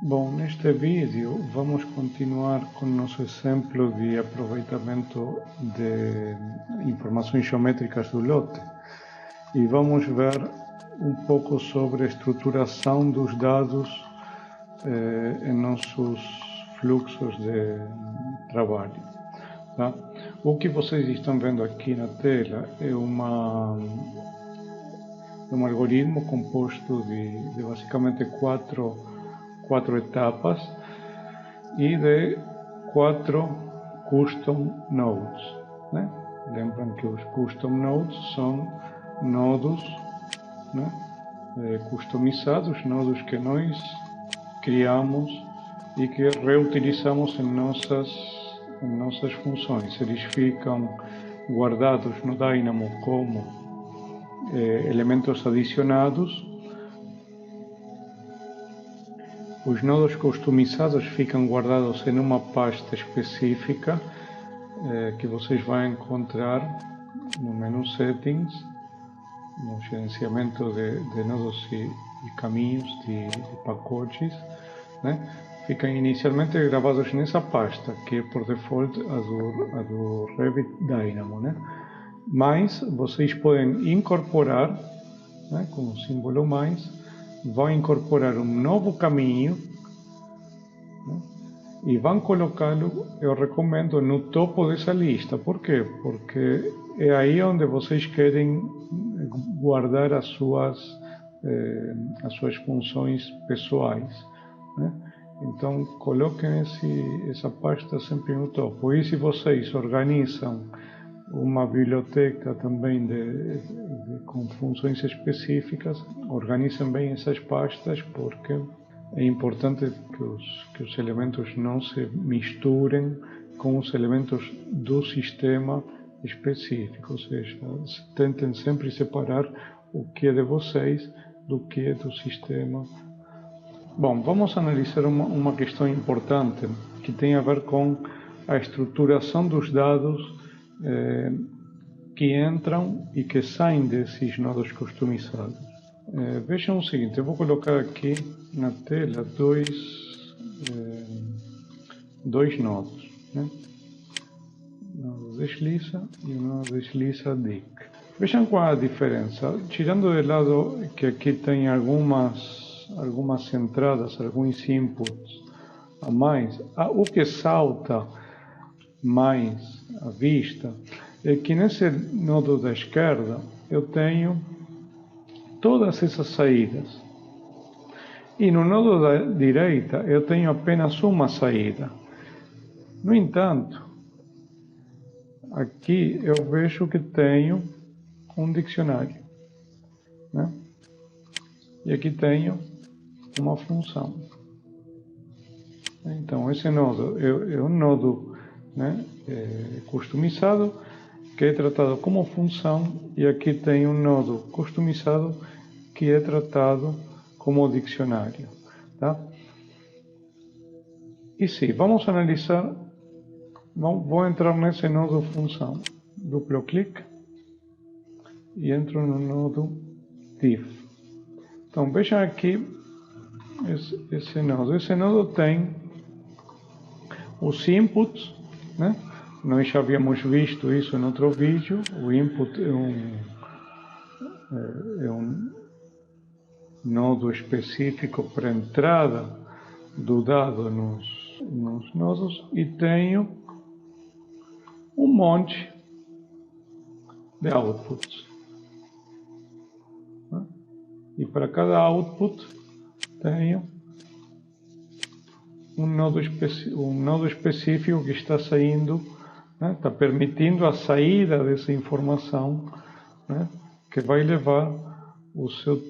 Bom, neste vídeo vamos continuar com o nosso exemplo de aproveitamento de informações geométricas do lote e vamos ver um pouco sobre a estruturação dos dados em nossos fluxos de trabalho. Tá? O que vocês estão vendo aqui na tela é um algoritmo composto de basicamente quatro etapas e de 4 custom nodes, né? Lembram que os custom nodes são nodos, né, customizados, nodos que nós criamos e que reutilizamos em nossas funções. Eles ficam guardados no Dynamo como elementos adicionados. Os nodos customizados ficam guardados em uma pasta específica que vocês vão encontrar no menu Settings, no gerenciamento de nodos e caminhos de pacotes, né? Ficam inicialmente gravados nessa pasta, que é por default a do Revit Dynamo, né? Mas vocês podem incorporar, né, com o símbolo mais, vão incorporar um novo caminho, né, e vão colocá-lo, eu recomendo, no topo dessa lista. Por quê? Porque é aí onde vocês querem guardar as suas funções pessoais, né? Então coloquem essa pasta sempre no topo. E se vocês organizam uma biblioteca também com funções específicas, organizem bem essas pastas, porque é importante que os elementos não se misturem com os elementos do sistema específico, ou seja, tentem sempre separar o que é de vocês do que é do sistema. Bom, vamos analisar uma questão importante que tem a ver com a estruturação dos dados que entram e que saem desses nodos customizados. Vejam o seguinte, eu vou colocar aqui na tela dois nodos, né? O nodo desliza e o nodo desliza dic. Vejam qual é a diferença. Tirando de lado que aqui tem algumas entradas, alguns inputs a mais, o que salta mais à vista é que nesse nodo da esquerda eu tenho todas essas saídas e no nodo da direita eu tenho apenas uma saída. No entanto, aqui eu vejo que tenho um dicionário, né? E aqui tenho uma função. Então esse nodo é um nodo, né, customizado, que é tratado como função, e aqui tem um nodo customizado que é tratado como dicionário, tá? E sim, vamos analisar, vou entrar nesse nodo função, duplo clique e entro no nodo div. Então vejam aqui esse nodo tem os inputs, né? Nós já havíamos visto isso em outro vídeo. O input é um nodo específico para a entrada do dado nos nodos, e tenho um monte de outputs, né? E para cada output tenho um nodo específico que está saindo, né? Está permitindo a saída dessa informação, né? Que vai levar o seu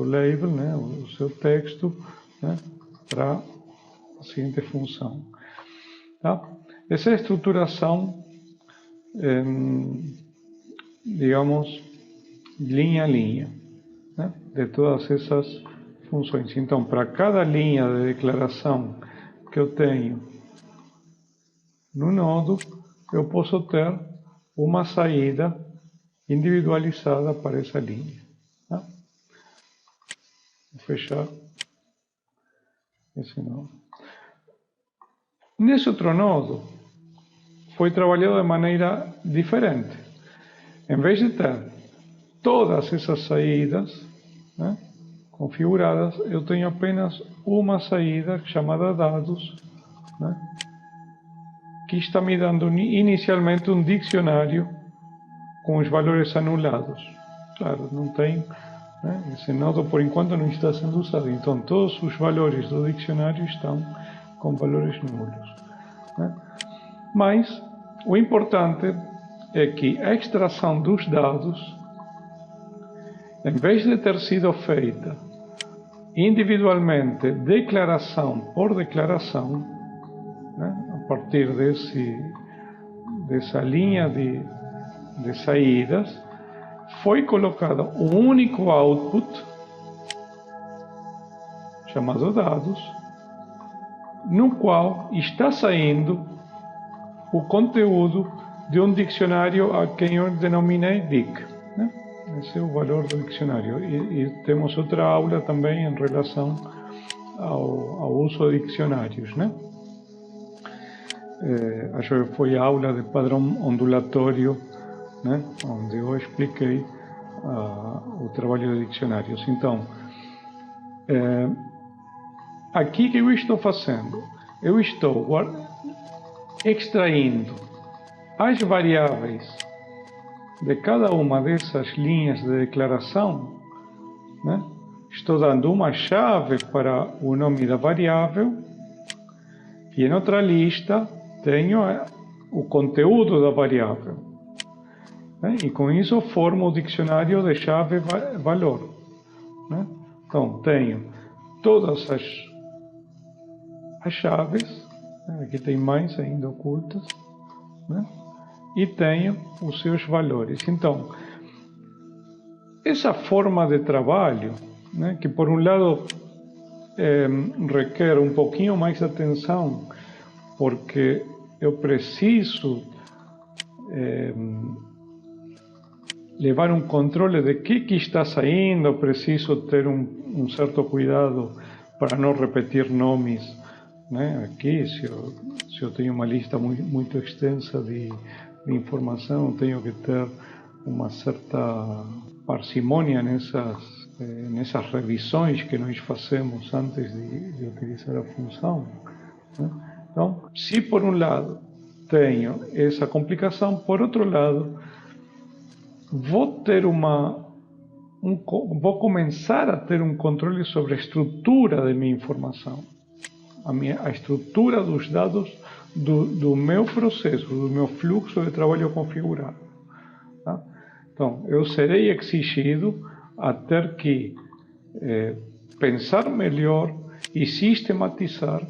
label, né? O seu texto, né? Para a seguinte função, tá? Essa é a estruturação, digamos, linha a linha, né? De todas essas funções. Então, para cada linha de declaração que eu tenho no nodo, eu posso ter uma saída individualizada para essa linha, tá? Vou fechar esse nodo. Nesse outro nodo, foi trabalhado de maneira diferente. Em vez de ter todas essas saídas, né, configuradas, eu tenho apenas uma saída chamada dados, né, que está me dando inicialmente um dicionário com os valores anulados. Claro, não tem, né, esse nodo por enquanto não está sendo usado, então todos os valores do dicionário estão com valores nulos, né? Mas o importante é que a extração dos dados, em vez de ter sido feita individualmente, declaração por declaração, né, a partir dessa linha de saídas, foi colocado um único output, chamado dados, no qual está saindo o conteúdo de um dicionário a quem eu denominei DIC, né? Esse é o valor do dicionário. E temos outra aula também em relação ao uso de dicionários, né? Acho que foi a aula de padrão ondulatório, né, onde eu expliquei o trabalho de dicionários. Então, aqui que eu estou fazendo? Eu estou extraindo as variáveis de cada uma dessas linhas de declaração, né? Estou dando uma chave para o nome da variável e em outra lista tenho o conteúdo da variável, né? E com isso formo o dicionário de chave valor, né? Então tenho todas as chaves, né? Aqui tem mais ainda ocultas, né? E tenho os seus valores. Então, essa forma de trabalho, né, que por um lado requer um pouquinho mais de atenção, porque eu preciso levar um controle de que está saindo, preciso ter um certo cuidado para não repetir nomes, né? Aqui, se eu tenho uma lista muito extensa de informação, tenho que ter uma certa parcimônia nessas revisões que nós fazemos antes de utilizar a função, né? Então, se por um lado tenho essa complicação, por outro lado, vou começar a ter um controle sobre a estrutura da minha informação, a estrutura dos dados do meu processo, do meu fluxo de trabalho configurado, tá? Então, eu serei exigido a ter que pensar melhor e sistematizar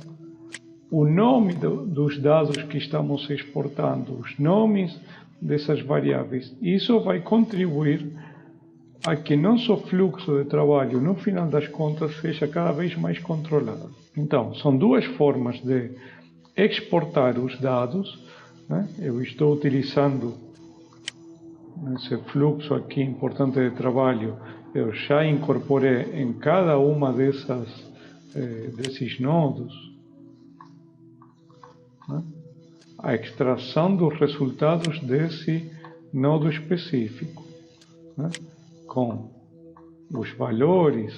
o nome dos dados que estamos exportando, os nomes dessas variáveis. Isso vai contribuir a que nosso fluxo de trabalho, no final das contas, seja cada vez mais controlado. Então, são duas formas de exportar os dados, né? Eu estou utilizando esse fluxo aqui importante de trabalho, eu já incorporei em cada uma desses nodos, né, a extração dos resultados desse nodo específico, né, com os valores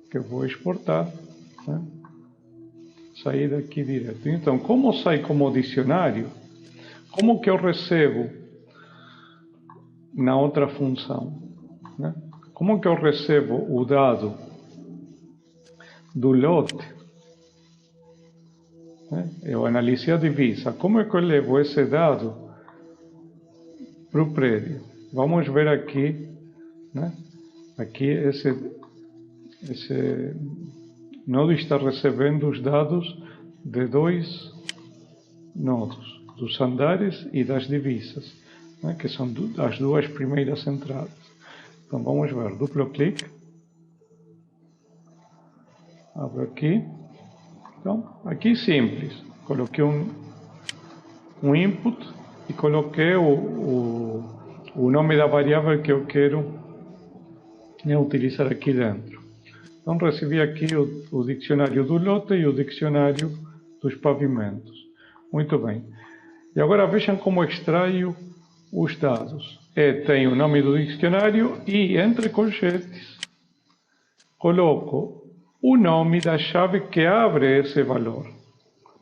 que eu vou exportar, né, sair daqui direto. Então, como sai como dicionário, como que eu recebo na outra função, né? Como que eu recebo o dado do lote, né? Eu analisei a divisa. Como é que eu levo esse dado para o prédio? Vamos ver aqui, né? Aqui esse nodo está recebendo os dados de dois nodos, dos andares e das divisas, né, que são as duas primeiras entradas. Então vamos ver, duplo clique, abro aqui. Então, aqui simples, coloquei um input e coloquei o nome da variável que eu quero utilizar aqui dentro. Então recebi aqui o dicionário do lote e o dicionário dos pavimentos. Muito bem. E agora vejam como extraio os dados. Tenho o nome do dicionário e, entre colchetes, coloco o nome da chave que abre esse valor.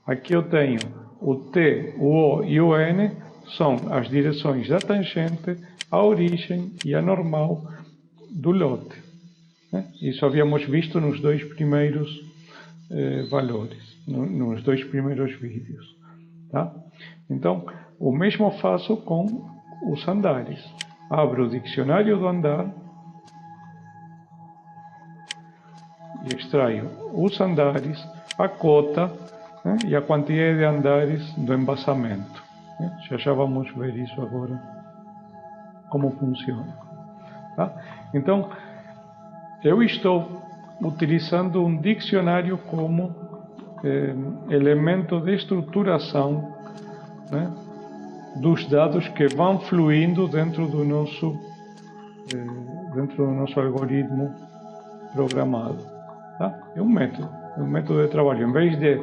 Aqui eu tenho o T, o O e o N, são as direções da tangente, a origem e a normal do lote. Isso havíamos visto nos dois primeiros valores, nos dois primeiros vídeos. Tá? Então, o mesmo faço com os andares. Abro o dicionário do andar e extraio os andares, a cota e a quantidade de andares do embasamento. Já vamos ver isso agora, como funciona. Tá? Então, eu estou utilizando um dicionário como elemento de estruturação, né, dos dados que vão fluindo dentro do nosso algoritmo programado. Tá? É um método de trabalho. Em vez de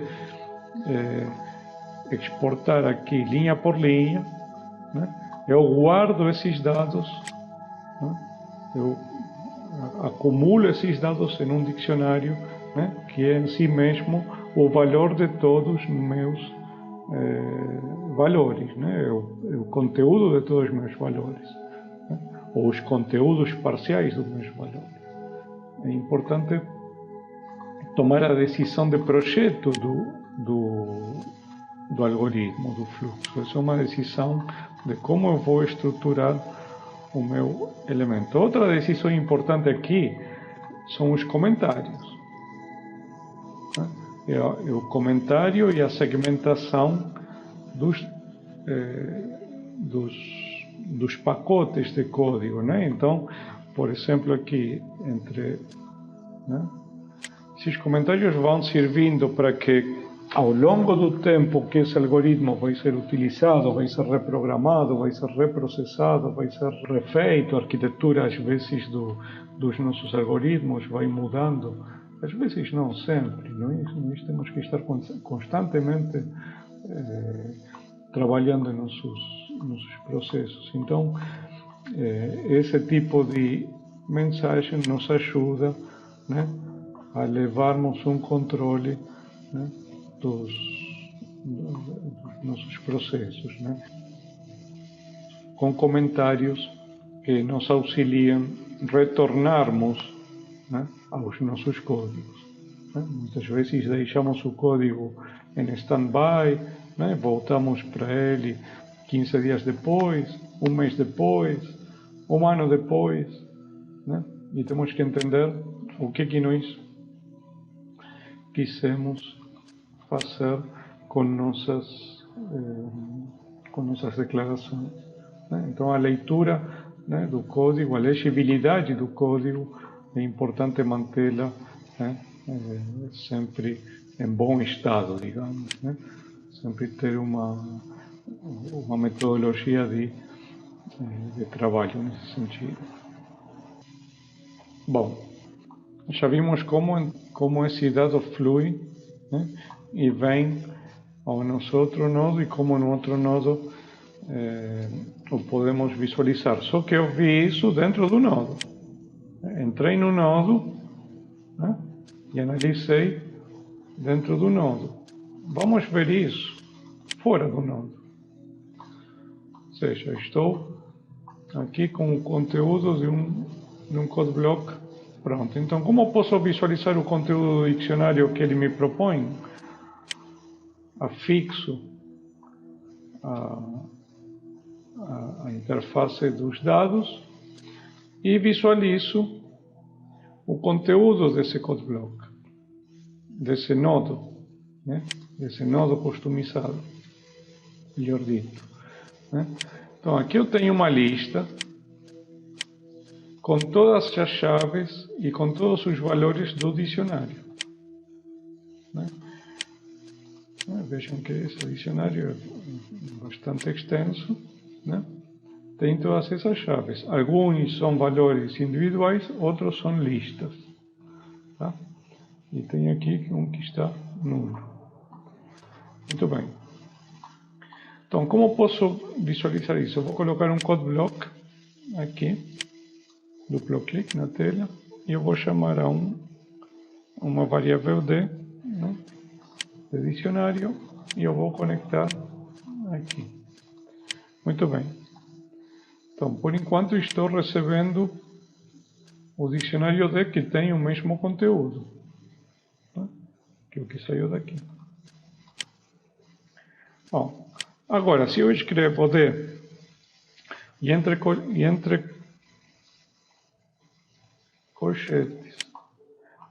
exportar aqui linha por linha, né, eu guardo esses dados, né, eu acumulo esses dados em um dicionário, né, que é em si mesmo o valor de todos os meus valores, né, o conteúdo de todos os meus valores, né, ou os conteúdos parciais dos meus valores. É importante tomar a decisão de projeto do algoritmo, do fluxo. Essa é uma decisão de como eu vou estruturar o meu elemento. Outra decisão importante aqui são os comentários. O comentário e a segmentação dos pacotes de código, né? Então, por exemplo, aqui né, esses comentários vão servindo para que, ao longo do tempo que esse algoritmo vai ser utilizado, vai ser reprogramado, vai ser reprocessado, vai ser refeito, a arquitetura, às vezes, dos nossos algoritmos vai mudando. Às vezes não sempre, nós temos que estar constantemente trabalhando em nossos processos. Então, esse tipo de mensagem nos ajuda, né, a levarmos um controle, né, dos nossos processos, né, com comentários que nos auxiliam retornarmos, né, aos nossos códigos. Né? Muitas vezes deixamos o código em stand-by, né? Voltamos para ele 15 dias depois, um mês depois, um ano depois, né? E temos que entender o que nós quisemos fazer com nossas declarações. Né? Então, a leitura, né, do código, a legibilidade do código, é importante mantê-la, né, sempre em bom estado, digamos, né? Sempre ter uma metodologia de trabalho nesse sentido. Bom, já vimos como esse dado flui, né, e vem ao nosso outro nodo e como no outro nodo o podemos visualizar. Só que eu vi isso dentro do nodo. Entrei no nodo, né, e analisei dentro do nodo. Vamos ver isso fora do nodo. Ou seja, estou aqui com o conteúdo de um code block pronto. Então, como posso visualizar o conteúdo do dicionário que ele me propõe? Afixo a interface dos dados e visualizo o conteúdo desse code block, desse nodo, né? Desse nodo customizado, melhor dito, né? Então, aqui eu tenho uma lista com todas as chaves e com todos os valores do dicionário, né? Vejam que esse dicionário é bastante extenso, né? Tem todas essas chaves. Alguns são valores individuais, outros são listas. tá? E tem aqui um que está nulo. Muito bem. Então, como posso visualizar isso? Eu vou colocar um code block aqui, duplo clique na tela, e eu vou chamar a uma variável D, né, de dicionário, e eu vou conectar aqui. Muito bem. Então, por enquanto, estou recebendo o dicionário D que tem o mesmo conteúdo, né, que o que saiu daqui. Bom, agora, se eu escrevo D e entre colchetes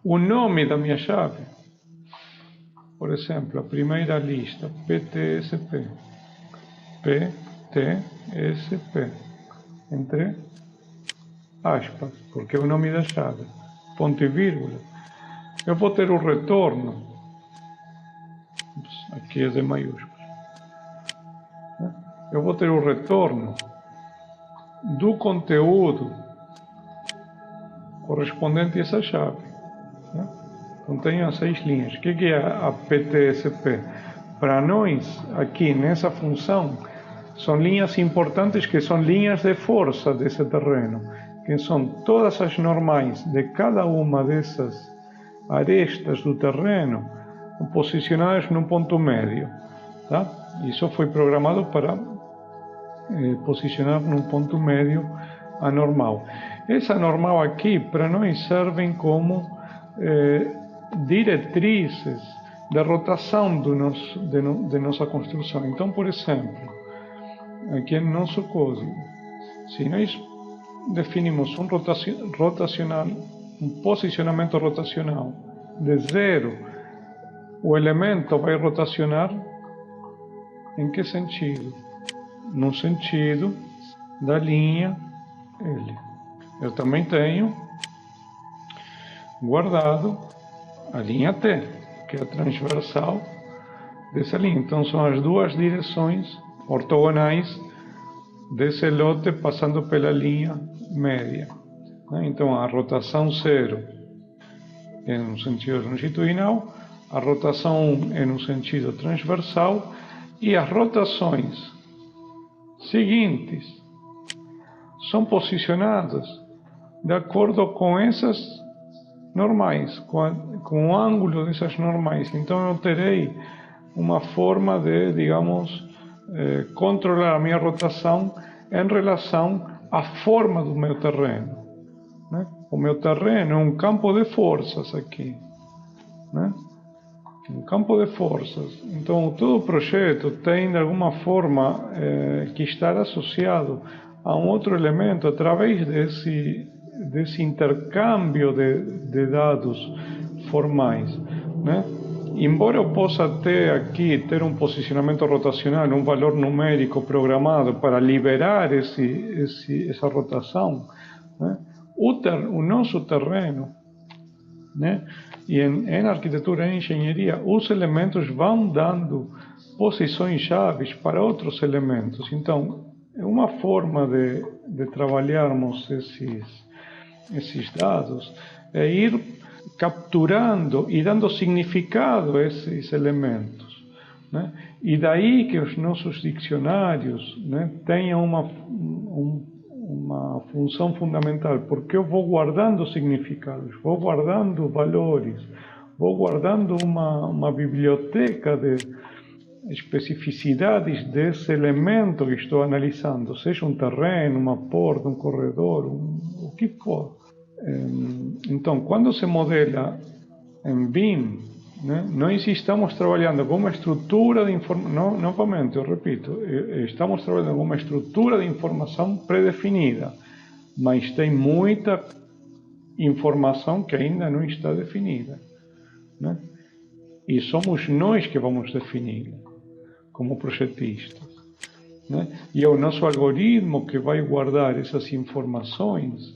o nome da minha chave, por exemplo, a primeira lista, PTSP, PTSP, entre aspas, porque é o nome da chave, ponto e vírgula, eu vou ter o retorno, aqui é D maiúsculo, eu vou ter o retorno do conteúdo correspondente a essa chave, né? Então tenho as 6 linhas. O que é a PTSP? Para nós, aqui nessa função, são linhas importantes que são linhas de força desse terreno, que são todas as normais de cada uma dessas arestas do terreno posicionadas num ponto médio, tá? Isso foi programado para posicionar num ponto médio a normal. Essa normal aqui, para nós, servem como diretrizes de rotação de nossa construção. Então, por exemplo, aqui no nosso código, se nós definimos um posicionamento rotacional de 0, o elemento vai rotacionar em que sentido? No sentido da linha L. Eu também tenho guardado a linha T, que é a transversal dessa linha. Então são as duas direções ortogonais desse lote passando pela linha média. Então a rotação 0 é no sentido longitudinal, a rotação 1 é no sentido transversal, e as rotações seguintes são posicionadas de acordo com essas normais, com o ângulo dessas normais. Então eu terei uma forma de, digamos, controlar a minha rotação em relação à forma do meu terreno, né? O meu terreno é um campo de forças aqui, né? Um campo de forças. Então todo o projeto tem de alguma forma que estar associado a um outro elemento através desse intercâmbio de dados formais, né? Embora eu possa ter um posicionamento rotacional, um valor numérico programado para liberar essa rotação, né? O nosso terreno, né? E em arquitetura e engenharia, os elementos vão dando posições chaves para outros elementos. Então, uma forma de trabalharmos esses dados é ir capturando e dando significado a esses elementos, né? E daí que os nossos dicionários, né, tenham uma função fundamental, porque eu vou guardando significados, vou guardando valores, vou guardando uma biblioteca de especificidades desse elemento que estou analisando, seja um terreno, uma porta, um corredor, o que for. Então, quando se modela em BIM, né, nós estamos trabalhando com uma estrutura de informação, novamente, eu repito, estamos trabalhando com uma estrutura de informação pré-definida, mas tem muita informação que ainda não está definida, né? E somos nós que vamos defini-la como projetistas, né? E é o nosso algoritmo que vai guardar essas informações,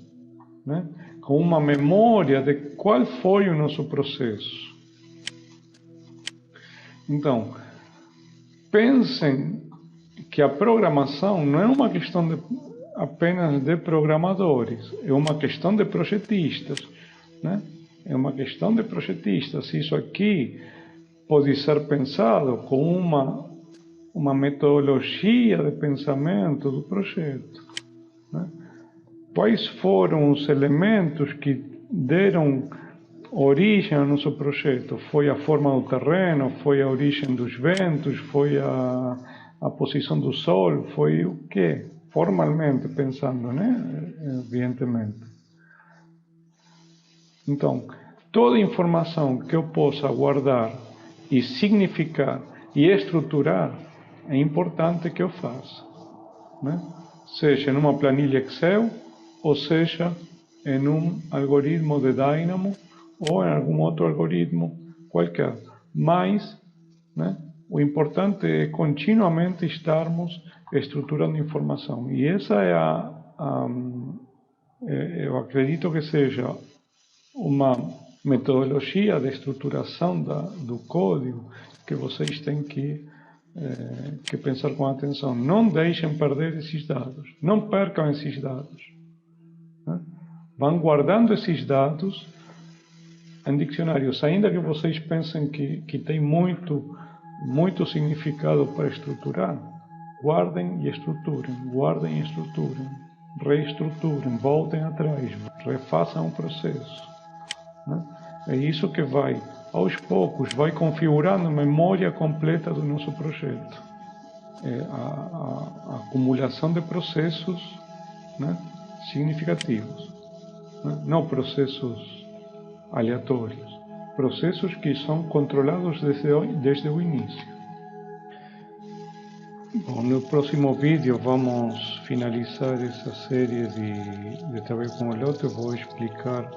né, com uma memória de qual foi o nosso processo. Então, pensem que a programação não é uma questão apenas de programadores, é uma questão de projetistas, né? é uma questão de projetista. Se isso aqui pode ser pensado com uma metodologia de pensamento do projeto, né? Quais foram os elementos que deram origem ao nosso projeto? Foi a forma do terreno, foi a origem dos ventos, foi a posição do sol, foi o quê? Formalmente pensando, né? Evidentemente. Então, toda informação que eu possa guardar e significar e estruturar, é importante que eu faça, né? Seja numa planilha Excel, ou seja em um algoritmo de Dynamo, ou em algum outro algoritmo qualquer. Mas, né, o importante é continuamente estarmos estruturando informação. E essa é eu acredito que seja uma metodologia de estruturação do código que vocês têm que pensar com atenção. Não deixem perder esses dados. Não percam esses dados, né? Vão guardando esses dados em dicionários. Ainda que vocês pensem que tem muito significado para estruturar, guardem e estruturem, reestruturem, voltem atrás, refaçam o processo, né? É isso que vai, aos poucos, vai configurando a memória completa do nosso projeto. É a acumulação de processos, né, significativos, né? Não processos aleatórios, processos que são controlados desde o início. Bom, no próximo vídeo vamos finalizar essa série de trabalho com o lote. Eu vou explicar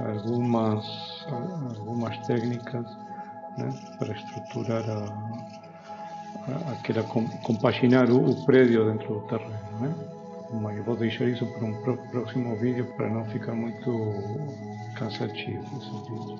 algumas técnicas, né, para estruturar compaginar o prédio dentro do terreno, né? Mas eu vou deixar isso para um próximo vídeo para não ficar muito cansativo esse vídeo.